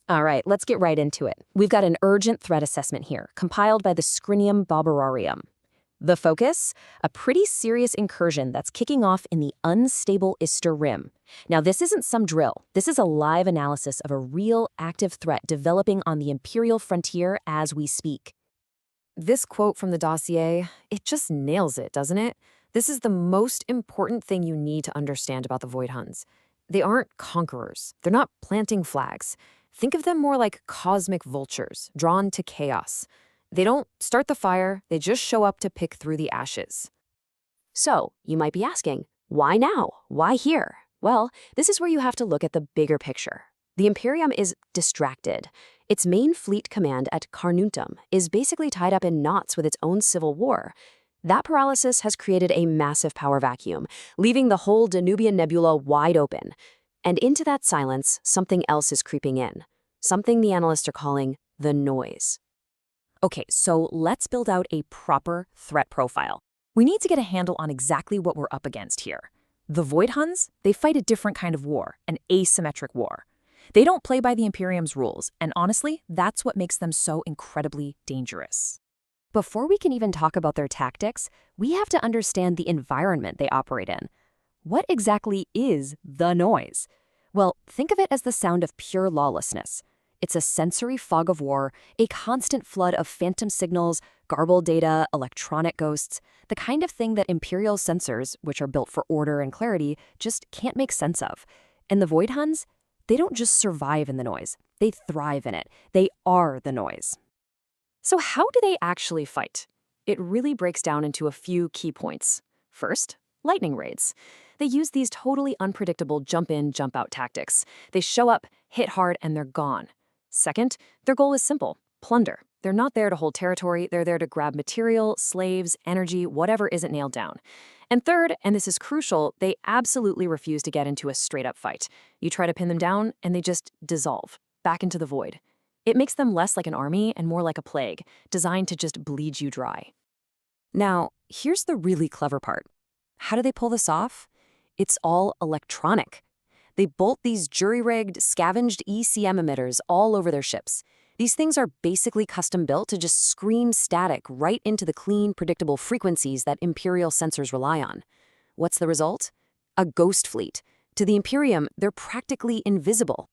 All right, let's get right into it. We've got an urgent threat assessment here, compiled by the Scrinium Barbararium. The focus? A pretty serious incursion that's kicking off in the unstable Ister Rim. Now, this isn't some drill. This is a live analysis of a real active threat developing on the Imperial frontier as we speak. This quote from the dossier, it just nails it, doesn't it? This is the most important thing you need to understand about the Void Huns. They aren't conquerors. They're not planting flags. Think of them more like cosmic vultures, drawn to chaos. They don't start the fire, they just show up to pick through the ashes. So, you might be asking, why now? Why here? Well, this is where you have to look at the bigger picture. The Imperium is distracted. Its main fleet command at Carnuntum is basically tied up in knots with its own civil war. That paralysis has created a massive power vacuum, leaving the whole Danubian Nebula wide open. And into that silence, something else is creeping in. Something the analysts are calling the noise. Okay, so let's build out a proper threat profile. We need to get a handle on exactly what we're up against here. The Void Huns, they fight a different kind of war, an asymmetric war. They don't play by the Imperium's rules, and honestly, that's what makes them so incredibly dangerous. Before we can even talk about their tactics, we have to understand the environment they operate in. What exactly is the noise? Well, think of it as the sound of pure lawlessness. It's a sensory fog of war, a constant flood of phantom signals, garbled data, electronic ghosts, the kind of thing that Imperial sensors, which are built for order and clarity, just can't make sense of. And the Void Huns, they don't just survive in the noise, they thrive in it. They are the noise. So how do they actually fight? It really breaks down into a few key points. First, lightning raids. They use these totally unpredictable jump-in, jump-out tactics. They show up, hit hard, and they're gone. Second, their goal is simple: plunder. They're not there to hold territory, they're there to grab material, slaves, energy, whatever isn't nailed down. And third, and this is crucial, they absolutely refuse to get into a straight-up fight. You try to pin them down, and they just dissolve, back into the void. It makes them less like an army and more like a plague, designed to just bleed you dry. Now, here's the really clever part. How do they pull this off? It's all electronic. They bolt these jury-rigged, scavenged ECM emitters all over their ships. These things are basically custom-built to just scream static right into the clean, predictable frequencies that Imperial sensors rely on. What's the result? A ghost fleet. To the Imperium, they're practically invisible.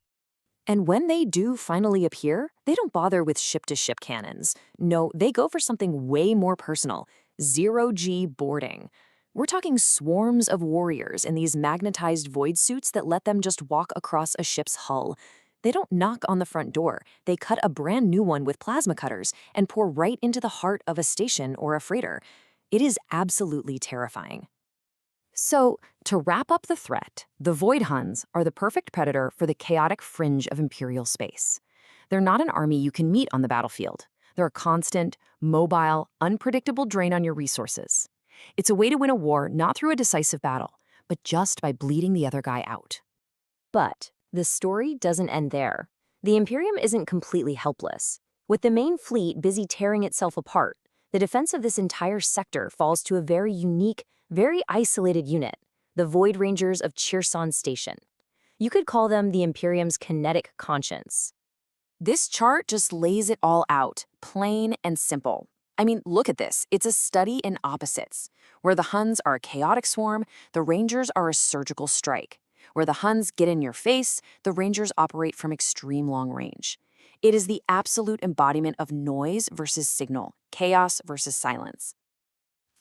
And when they do finally appear, they don't bother with ship-to-ship cannons. No, they go for something way more personal: zero-G boarding. We're talking swarms of warriors in these magnetized void suits that let them just walk across a ship's hull. They don't knock on the front door. They cut a brand new one with plasma cutters and pour right into the heart of a station or a freighter. It is absolutely terrifying. So, to wrap up the threat, the Void Huns are the perfect predator for the chaotic fringe of Imperial space. They're not an army you can meet on the battlefield. They're a constant, mobile, unpredictable drain on your resources. It's a way to win a war not through a decisive battle, but just by bleeding the other guy out. But the story doesn't end there. The Imperium isn't completely helpless. With the main fleet busy tearing itself apart, the defense of this entire sector falls to a very unique, very isolated unit, the Void Rangers of Cherson Station. You could call them the Imperium's kinetic conscience. This chart just lays it all out, plain and simple. I mean, look at this. It's a study in opposites. Where the Huns are a chaotic swarm, the Rangers are a surgical strike. Where the Huns get in your face, the Rangers operate from extreme long range. It is the absolute embodiment of noise versus signal, chaos versus silence.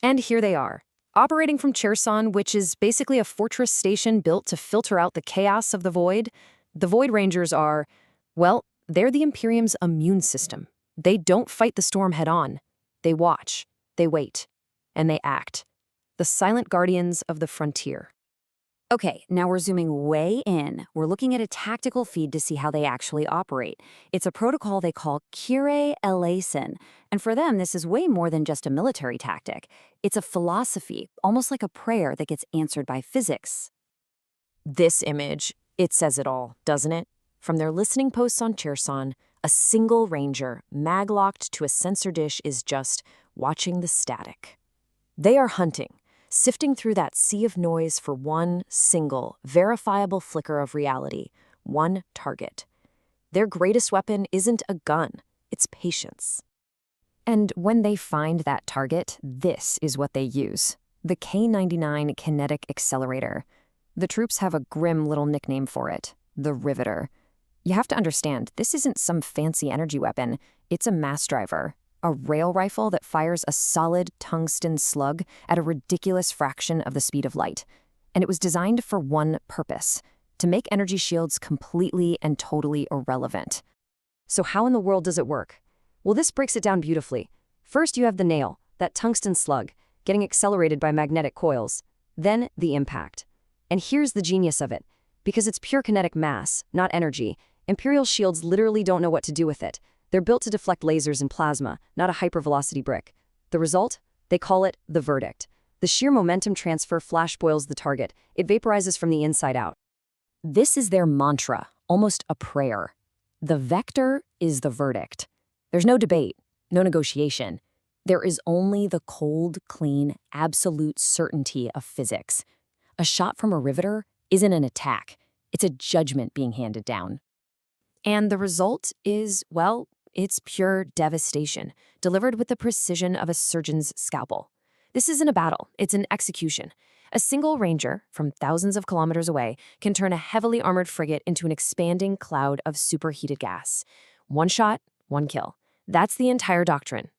And here they are, operating from Cherson, which is basically a fortress station built to filter out the chaos of the void. The Void Rangers are, well, they're the Imperium's immune system. They don't fight the storm head-on. They watch, they wait, and they act. The silent guardians of the frontier. Okay, now we're zooming way in. We're looking at a tactical feed to see how they actually operate. It's a protocol they call Kyrie eleison, and for them, this is way more than just a military tactic. It's a philosophy, almost like a prayer that gets answered by physics. This image, it says it all, doesn't it? From their listening posts on Cherson, a single ranger, mag-locked to a sensor dish, is just watching the static. They are hunting, sifting through that sea of noise for one single, verifiable flicker of reality, one target. Their greatest weapon isn't a gun, it's patience. And when they find that target, this is what they use: the K-99 kinetic accelerator. The troops have a grim little nickname for it: the Riveter. You have to understand, this isn't some fancy energy weapon. It's a mass driver, a rail rifle that fires a solid tungsten slug at a ridiculous fraction of the speed of light. And it was designed for one purpose: to make energy shields completely and totally irrelevant. So how in the world does it work? Well, this breaks it down beautifully. First, you have the nail, that tungsten slug, getting accelerated by magnetic coils. Then, the impact. And here's the genius of it. Because it's pure kinetic mass, not energy, Imperial shields literally don't know what to do with it. They're built to deflect lasers and plasma, not a hypervelocity brick. The result? They call it the verdict. The sheer momentum transfer flash boils the target. It vaporizes from the inside out. This is their mantra, almost a prayer. The vector is the verdict. There's no debate, no negotiation. There is only the cold, clean, absolute certainty of physics. A shot from a riveter isn't an attack. It's a judgment being handed down. And the result is, well, it's pure devastation, delivered with the precision of a surgeon's scalpel. This isn't a battle, it's an execution. A single ranger, from thousands of kilometers away, can turn a heavily armored frigate into an expanding cloud of superheated gas. One shot, one kill. That's the entire doctrine.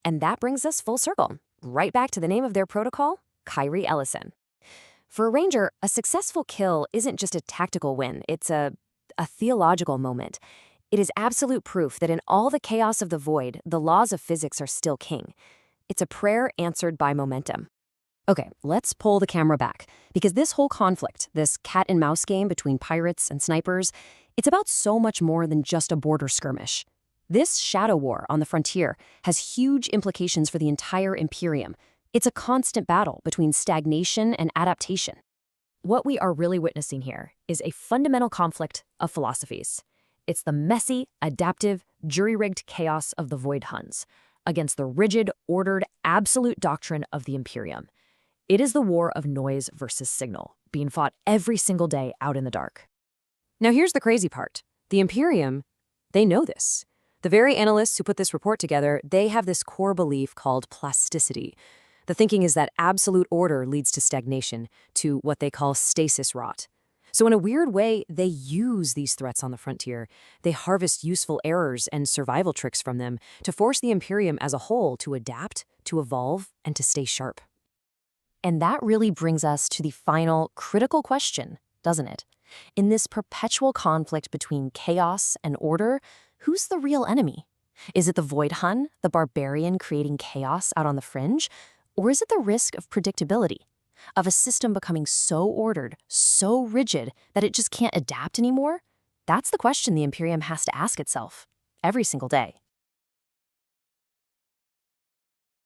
And that brings us full circle, right back to the name of their protocol, Kyrie Ellison. For a ranger, a successful kill isn't just a tactical win, it's a theological moment. It is absolute proof that in all the chaos of the void, the laws of physics are still king. It's a prayer answered by momentum. Okay, let's pull the camera back, because this whole conflict, this cat and mouse game between pirates and snipers, it's about so much more than just a border skirmish. This shadow war on the frontier has huge implications for the entire Imperium. It's a constant battle between stagnation and adaptation. What we are really witnessing here is a fundamental conflict of philosophies. It's the messy, adaptive, jury-rigged chaos of the Void Huns against the rigid, ordered, absolute doctrine of the Imperium. It is the war of noise versus signal, being fought every single day out in the dark. Now here's the crazy part. The Imperium, they know this. The very analysts who put this report together, they have this core belief called plasticity. The thinking is that absolute order leads to stagnation, to what they call stasis rot. So in a weird way, they use these threats on the frontier. They harvest useful errors and survival tricks from them to force the Imperium as a whole to adapt, to evolve, and to stay sharp. And that really brings us to the final critical question, doesn't it? In this perpetual conflict between chaos and order, who's the real enemy? Is it the Void Hun, the barbarian creating chaos out on the fringe? Or is it the risk of predictability, of a system becoming so ordered, so rigid, that it just can't adapt anymore? That's the question the Imperium has to ask itself every single day.